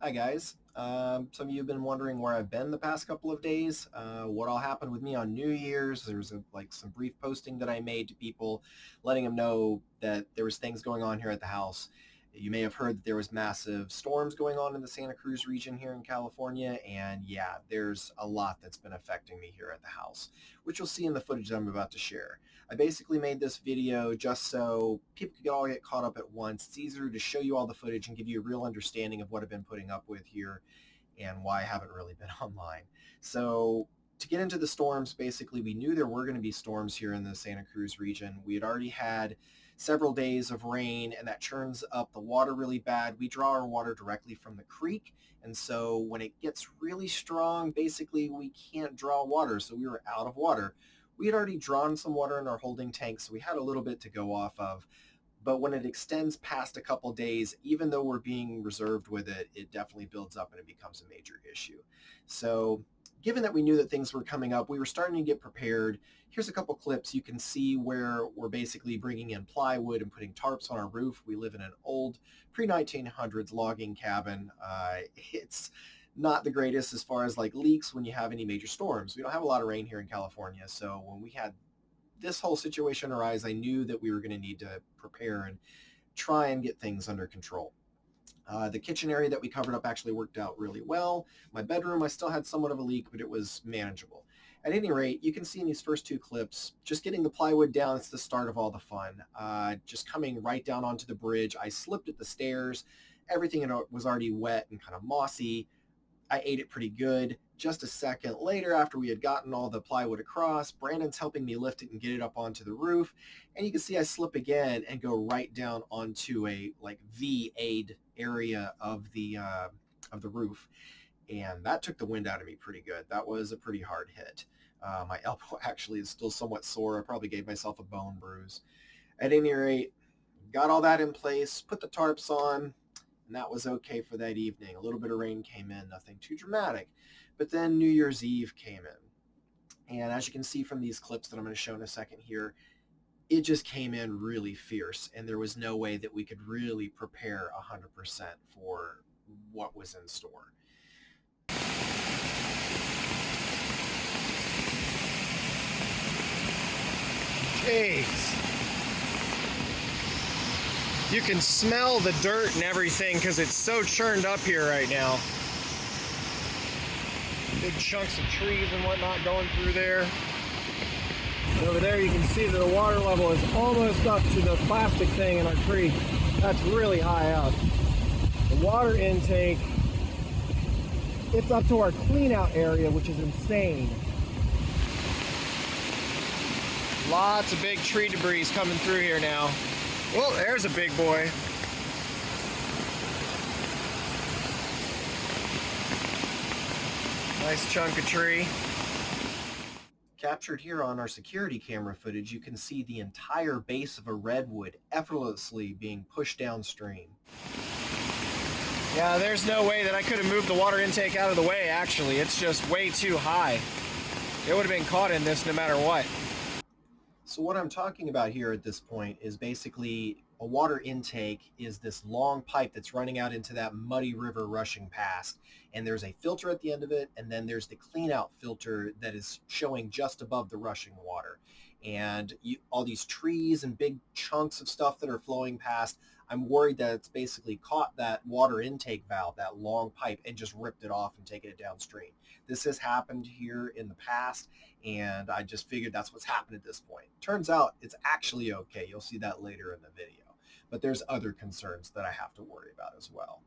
Hi guys. Some of you have been wondering where I've been the past couple of days. What all happened with me on New Year's. There was some brief posting that I made to people letting them know that there was things going on here at the house. You may have heard that there was massive storms going on in the Santa Cruz region here in California, and yeah, there's a lot that's been affecting me here at the house, which you'll see in the footage that I'm about to share. I basically made this video just so people could all get caught up at once. It's easier to show you all the footage and give you a real understanding of what I've been putting up with here and why I haven't really been online. So to get into the storms, basically we knew there were going to be storms here in the Santa Cruz region. We had already had several days of rain, and that churns up the water really bad. We draw our water directly from the creek, and so when it gets really strong, basically we can't draw water, so we were out of water. We had already drawn some water in our holding tank, so we had a little bit to go off of. But when it extends past a couple days, even though we're being reserved with it, it definitely builds up and it becomes a major issue. So given that we knew that things were coming up, we were starting to get prepared. Here's a couple clips. You can see where we're basically bringing in plywood and putting tarps on our roof. We live in an old pre-1900s logging cabin. It's not the greatest as far as like leaks when you have any major storms. We don't have a lot of rain here in California, so when we had this whole situation arise, I knew that we were going to need to prepare and try and get things under control. The kitchen area that we covered up actually worked out really well. My bedroom, I still had somewhat of a leak, but it was manageable. At any rate, you can see in these first two clips, just getting the plywood down, it's the start of all the fun. Just coming right down onto the bridge, I slipped at the stairs. Everything was already wet and kind of mossy. I ate it pretty good. Just a second later, after we had gotten all the plywood across, Brandon's helping me lift it and get it up onto the roof. And you can see I slip again and go right down onto a like V-aid area of the roof. And that took the wind out of me pretty good. That was a pretty hard hit. My elbow actually is still somewhat sore. I probably gave myself a bone bruise. At any rate, got all that in place, put the tarps on, and that was okay for that evening. A little bit of rain came in, nothing too dramatic. But then New Year's Eve came in. And as you can see from these clips that I'm going to show in a second here, it just came in really fierce, and there was no way that we could really prepare 100% for what was in store. Jeez. You can smell the dirt and everything because it's so churned up here right now. Big chunks of trees and whatnot going through there. And over there you can see that the water level is almost up to the plastic thing in our creek. That's really high up. The water intake, it's up to our clean out area, which is insane. Lots of big tree debris coming through here now. Well, there's a big boy. Nice chunk of tree. Captured here on our security camera footage, you can see the entire base of a redwood effortlessly being pushed downstream. Yeah, there's no way that I could have moved the water intake out of the way, actually. It's just way too high. It would have been caught in this no matter what. So what I'm talking about here at this point is basically a water intake is this long pipe that's running out into that muddy river rushing past. And there's a filter at the end of it, and then there's the clean out filter that is showing just above the rushing water. And all these trees and big chunks of stuff that are flowing past, I'm worried that it's basically caught that water intake valve, that long pipe, and just ripped it off and taken it downstream. This has happened here in the past, and I just figured that's what's happened at this point. Turns out it's actually okay. You'll see that later in the video. But there's other concerns that I have to worry about as well.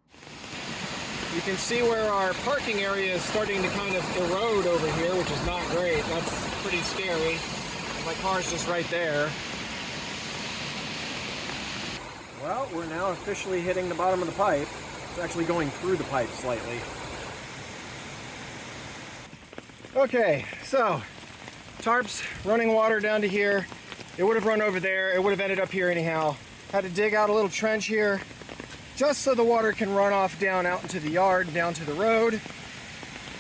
You can see where our parking area is starting to kind of erode over here, which is not great. That's pretty scary. My car's just right there. Well, we're now officially hitting the bottom of the pipe. It's actually going through the pipe slightly. Okay, so tarps running water down to here. It would have run over there. It would have ended up here anyhow. Had to dig out a little trench here just so the water can run off down out into the yard, down to the road.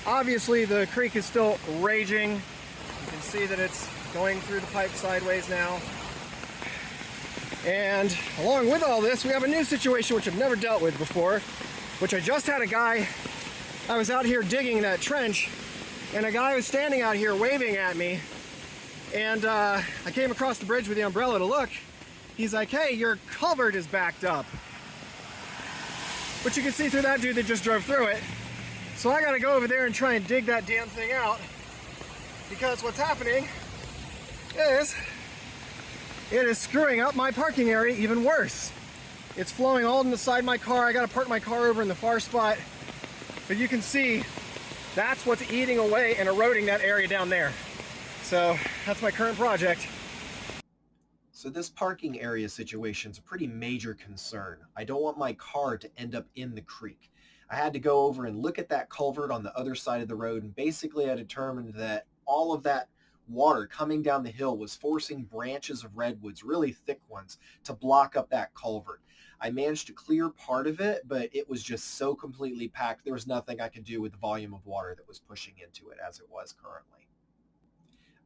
Obviously, the creek is still raging. You can see that it's going through the pipe sideways now. And along with all this, we have a new situation which I've never dealt with before. which I just had a guy, I was out here digging that trench, and a guy was standing out here waving at me, and I came across the bridge with the umbrella to look. He's like, hey, your culvert is backed up. But you can see through that dude that just drove through it. So I gotta go over there and try and dig that damn thing out, because what's happening is it is screwing up my parking area even worse. It's flowing all inside my car. I gotta park my car over in the far spot. But you can see that's what's eating away and eroding that area down there. So that's my current project. So this parking area situation is a pretty major concern. I don't want my car to end up in the creek. I had to go over and look at that culvert on the other side of the road, and basically I determined that all of that water coming down the hill was forcing branches of redwoods, really thick ones, to block up that culvert. I managed to clear part of it, but it was just so completely packed, there was nothing I could do with the volume of water that was pushing into it as it was currently.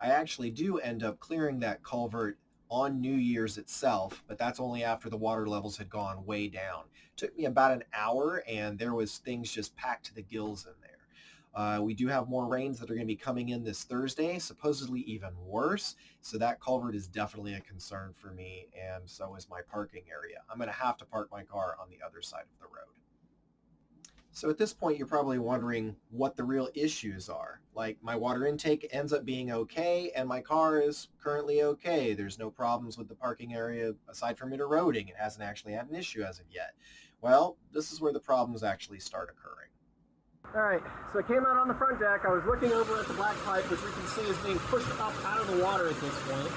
I actually do end up clearing that culvert on New Year's itself, but that's only after the water levels had gone way down. It took me about an hour, and there was things just packed to the gills in there. We do have more rains that are going to be coming in this Thursday, supposedly even worse, so that culvert is definitely a concern for me, and so is my parking area. I'm going to have to park my car on the other side of the road. So at this point, you're probably wondering what the real issues are. Like, my water intake ends up being okay, and my car is currently okay. There's no problems with the parking area aside from it eroding. It hasn't actually had an issue as of yet. Well, this is where the problems actually start occurring. All right, so I came out on the front deck. I was looking over at the black pipe, which we can see is being pushed up out of the water at this point.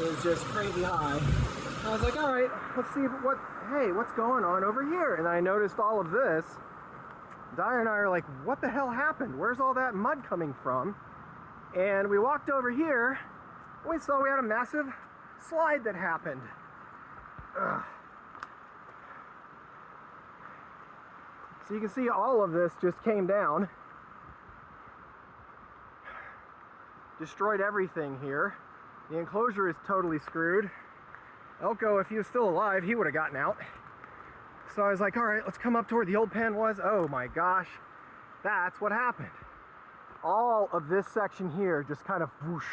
It was just crazy high. I was like, all right, let's see what's going on over here? And I noticed all of this. Dyer and I are like, what the hell happened? Where's all that mud coming from? And we walked over here, and we saw we had a massive slide that happened. Ugh. So you can see all of this just came down. Destroyed everything here. The enclosure is totally screwed. Elko, if he was still alive, he would have gotten out. So I was like, all right, let's come up to where the old pen was. Oh my gosh, that's what happened. All of this section here just kind of whoosh,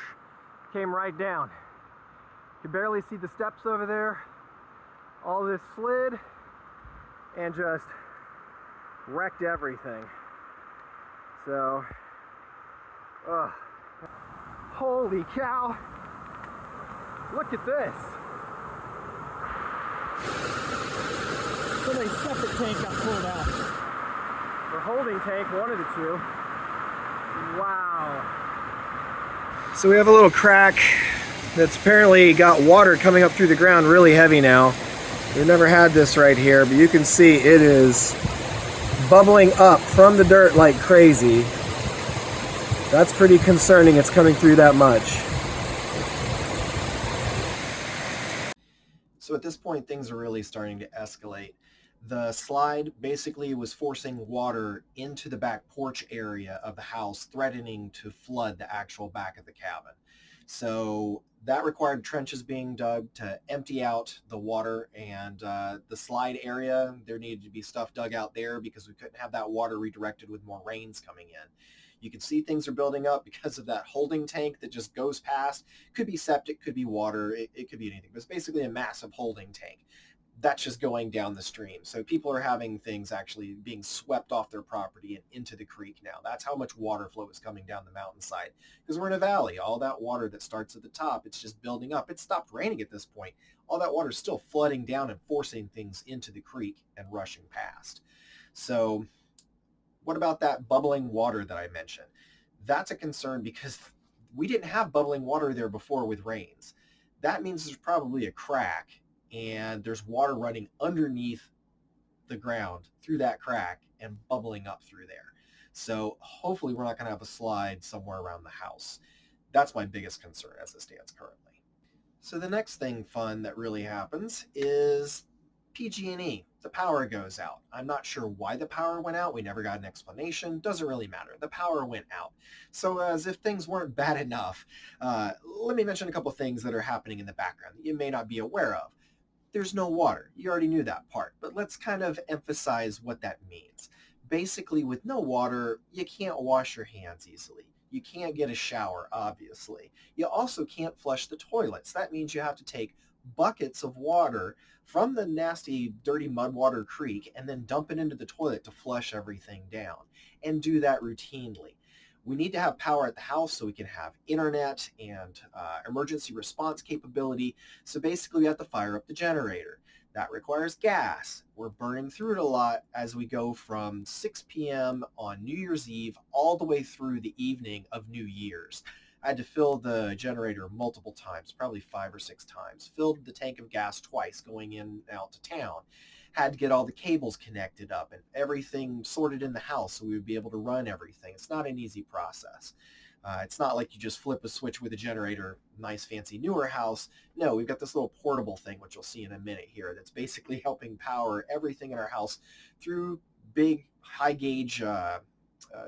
came right down. You can barely see the steps over there. All this slid and just wrecked everything. So, holy cow. Look at this. Somebody's septic tank got pulled out. Or holding tank, one of the two. Wow. So we have a little crack that's apparently got water coming up through the ground really heavy now. We've never had this right here, but you can see it is bubbling up from the dirt like crazy. That's pretty concerning, it's coming through that much. So at this point, things are really starting to escalate. The slide basically was forcing water into the back porch area of the house, threatening to flood the actual back of the cabin. So that required trenches being dug to empty out the water, and the slide area, there needed to be stuff dug out there because we couldn't have that water redirected with more rains coming in. You can see things are building up because of that holding tank that just goes past. Could be septic, could be water, it could be anything. But it's basically a massive holding tank. That's just going down the stream. So people are having things actually being swept off their property and into the creek now. That's how much water flow is coming down the mountainside. Because we're in a valley. All that water that starts at the top, it's just building up. It stopped raining at this point. All that water is still flooding down and forcing things into the creek and rushing past. So what about that bubbling water that I mentioned? That's a concern because we didn't have bubbling water there before with rains. That means there's probably a crack and there's water running underneath the ground through that crack and bubbling up through there. So hopefully we're not going to have a slide somewhere around the house. That's my biggest concern as it stands currently. So the next thing fun that really happens is PG&E. The power goes out. I'm not sure why the power went out. We never got an explanation. Doesn't really matter. The power went out. So as if things weren't bad enough, let me mention a couple things that are happening in the background that you may not be aware of. there's no water. You already knew that part, but let's kind of emphasize what that means. Basically, with no water, you can't wash your hands easily. You can't get a shower, obviously. You also can't flush the toilets. That means you have to take buckets of water from the nasty, dirty Mudwater Creek and then dump it into the toilet to flush everything down, and do that routinely. We need to have power at the house so we can have internet and emergency response capability. So basically we have to fire up the generator. That requires gas. We're burning through it a lot as we go from 6 p.m. on New Year's Eve all the way through the evening of New Year's. I had to fill the generator multiple times, probably 5 or 6 times. Filled the tank of gas twice going in and out to town. Had to get all the cables connected up and everything sorted in the house so we would be able to run everything. It's not an easy process. It's not like you just flip a switch with a generator, nice fancy newer house. No, we've got this little portable thing, which you'll see in a minute here, that's basically helping power everything in our house through big high gauge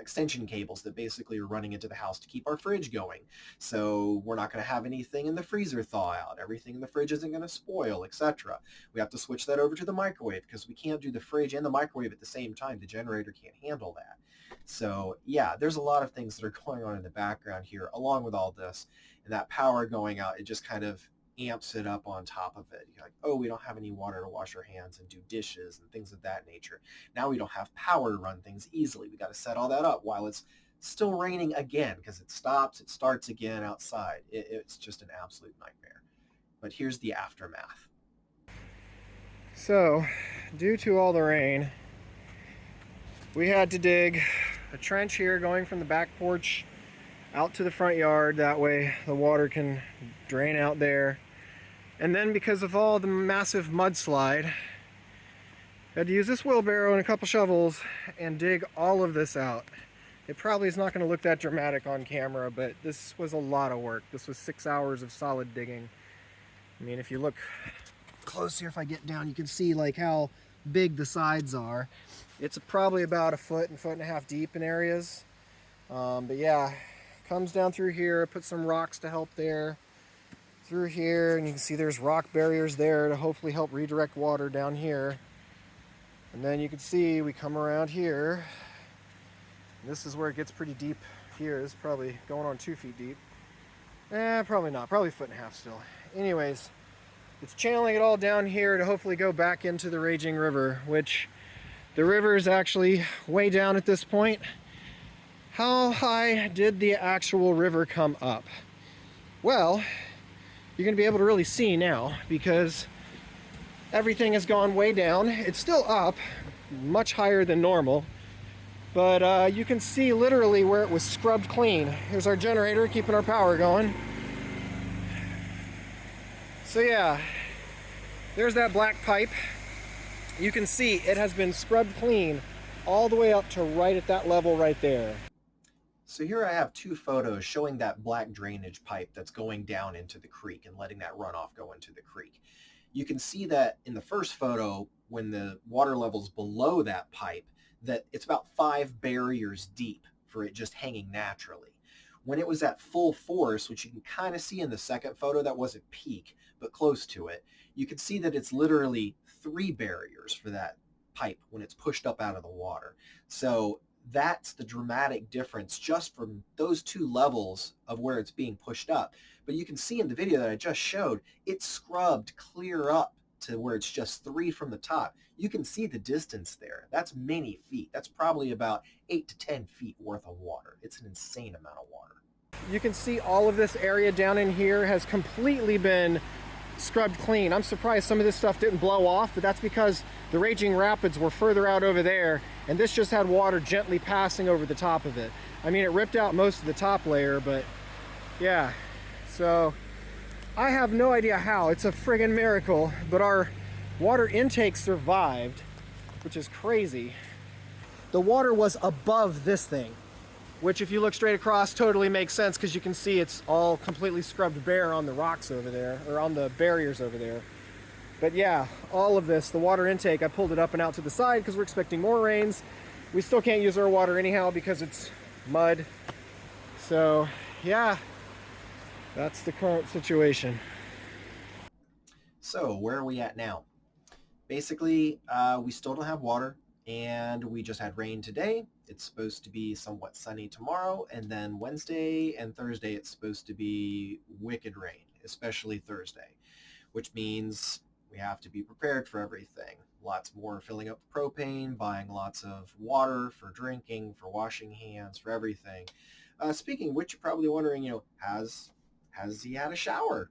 extension cables that basically are running into the house to keep our fridge going. So we're not going to have anything in the freezer thaw out. Everything in the fridge isn't going to spoil, etc. We have to switch that over to the microwave because we can't do the fridge and the microwave at the same time. The generator can't handle that. So yeah, there's a lot of things that are going on in the background here along with all this. And that power going out, it just kind of amps it up on top of it. You're like, oh, we don't have any water to wash our hands and do dishes and things of that nature. Now we don't have power to run things easily. We got to set all that up while it's still raining again because it stops, it starts again outside. It's just an absolute nightmare. But here's the aftermath. So, due to all the rain, we had to dig a trench here going from the back porch out to the front yard. That way the water can drain out there. And then because of all the massive mudslide, I had to use this wheelbarrow and a couple shovels and dig all of this out. It probably is not going to look that dramatic on camera, but this was a lot of work. This was 6 hours of solid digging. I mean, if you look close here, if I get down, you can see like how big the sides are. It's probably about a foot and a half deep in areas. But yeah, comes down through here, put some rocks to help there. Through here, and you can see there's rock barriers there to hopefully help redirect water down here. And then you can see we come around here. This is where it gets pretty deep here. This is probably going on 2 feet deep. Probably not, probably a foot and a half still. Anyways, it's channeling it all down here to hopefully go back into the raging river, which the river is actually way down at this point. How high did the actual river come up? Well, you're going to be able to really see now because everything has gone way down. It's still up, much higher than normal, but you can see literally where it was scrubbed clean. Here's our generator keeping our power going. So yeah, there's that black pipe. You can see it has been scrubbed clean all the way up to right at that level right there. So here I have 2 photos showing that black drainage pipe that's going down into the creek and letting that runoff go into the creek. You can see that in the first photo, when the water level's below that pipe, that it's about 5 barriers deep for it just hanging naturally. When it was at full force, which you can kind of see in the second photo, that wasn't peak, but close to it, you can see that it's literally 3 barriers for that pipe when it's pushed up out of the water. So that's the dramatic difference just from those 2 levels of where it's being pushed up. But you can see in the video that I just showed, it's scrubbed clear up to where it's just 3 from the top. You can see the distance there. That's many feet. That's probably about 8 to 10 feet worth of water. It's an insane amount of water. You can see all of this area down in here has completely been scrubbed clean. I'm surprised some of this stuff didn't blow off, but that's because the raging rapids were further out over there, and this just had water gently passing over the top of it. I mean, it ripped out most of the top layer, but yeah. So I have no idea how. It's a friggin' miracle, but our water intake survived, which is crazy. The water was above this thing, which if you look straight across totally makes sense because you can see it's all completely scrubbed bare on the rocks over there, or on the barriers over there. But yeah, all of this, the water intake, I pulled it up and out to the side because we're expecting more rains. We still can't use our water anyhow because it's mud. So yeah, that's the current situation. So where are we at now? Basically, we still don't have water, and we just had rain today. It's supposed to be somewhat sunny tomorrow, and then Wednesday and Thursday it's supposed to be wicked rain, especially Thursday, which means we have to be prepared for everything. Lots more filling up the propane, buying lots of water for drinking, for washing hands, for everything. Speaking of which, you're probably wondering, has he had a shower?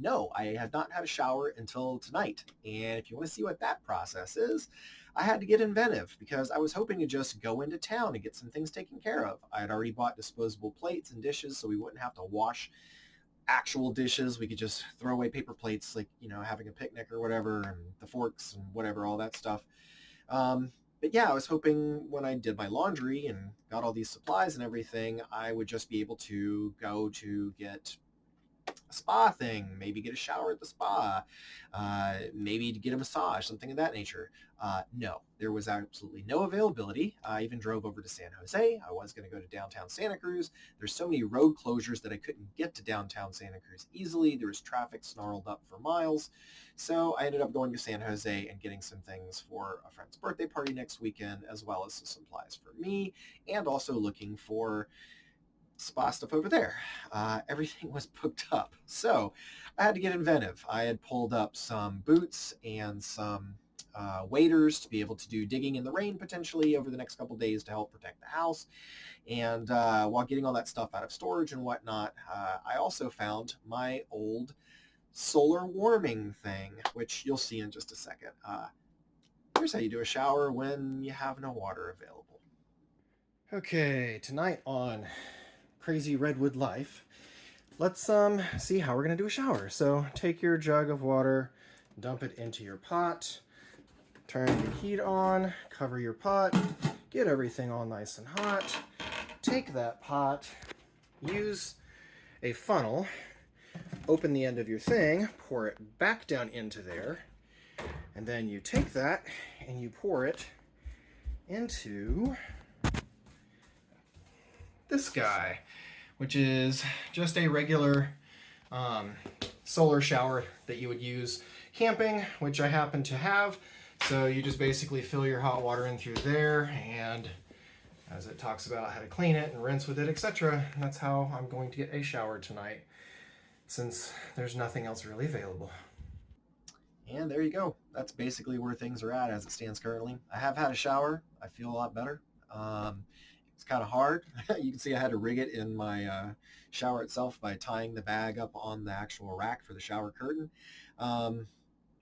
No, I have not had a shower until tonight. And if you want to see what that process is, I had to get inventive because I was hoping to just go into town and get some things taken care of. I had already bought disposable plates and dishes so we wouldn't have to wash actual dishes. We could just throw away paper plates like, having a picnic or whatever, and the forks and whatever, all that stuff. But yeah, I was hoping when I did my laundry and got all these supplies and everything, I would just be able to go to get a spa thing, maybe get a shower at the spa, maybe to get a massage, something of that nature. No, there was absolutely no availability. I even drove over to San Jose. I was going to go to downtown Santa Cruz. There's so many road closures that I couldn't get to downtown Santa Cruz easily. There was traffic snarled up for miles. So I ended up going to San Jose and getting some things for a friend's birthday party next weekend, as well as some supplies for me, and also looking for spa stuff over there. Everything was booked up. So I had to get inventive. I had pulled up some boots and some waders to be able to do digging in the rain potentially over the next couple days to help protect the house. And while getting all that stuff out of storage and whatnot, I also found my old solar warming thing, which you'll see in just a second. Here's how you do a shower when you have no water available. Okay, tonight on Crazy Redwood Life, let's see how we're gonna do a shower. So take your jug of water, dump it into your pot, turn the heat on, cover your pot, get everything all nice and hot. Take that pot, use a funnel, open the end of your thing, pour it back down into there, and then you take that and you pour it into this guy, which is just a regular solar shower that you would use camping, which I happen to have. So you just basically fill your hot water in through there, and as it talks about how to clean it and rinse with it, etc. That's how I'm going to get a shower tonight, since there's nothing else really available. And there you go. That's basically where things are at as it stands currently. I have had a shower. I feel a lot better. It's kind of hard. You can see I had to rig it in my shower itself by tying the bag up on the actual rack for the shower curtain.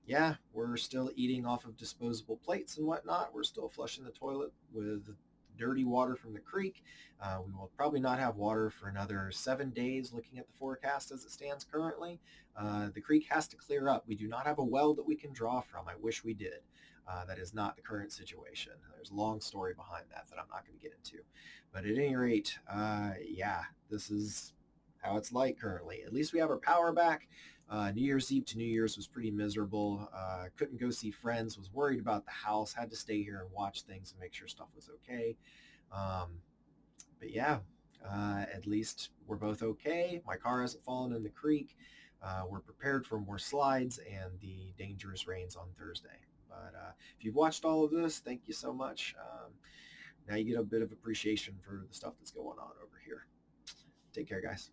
Yeah, we're still eating off of disposable plates and whatnot. We're still flushing the toilet with dirty water from the creek. We will probably not have water for another 7 days looking at the forecast as it stands currently. The creek has to clear up. We do not have a well that we can draw from. I wish we did. That is not the current situation. There's a long story behind that I'm not going to get into. But at any rate, yeah, this is how it's like currently. At least we have our power back. New Year's Eve to New Year's was pretty miserable. Couldn't go see friends, was worried about the house, had to stay here and watch things and make sure stuff was okay. But yeah, at least we're both okay. My car hasn't fallen in the creek. We're prepared for more slides and the dangerous rains on Thursday. But if you've watched all of this, thank you so much. Now you get a bit of appreciation for the stuff that's going on over here. Take care, guys.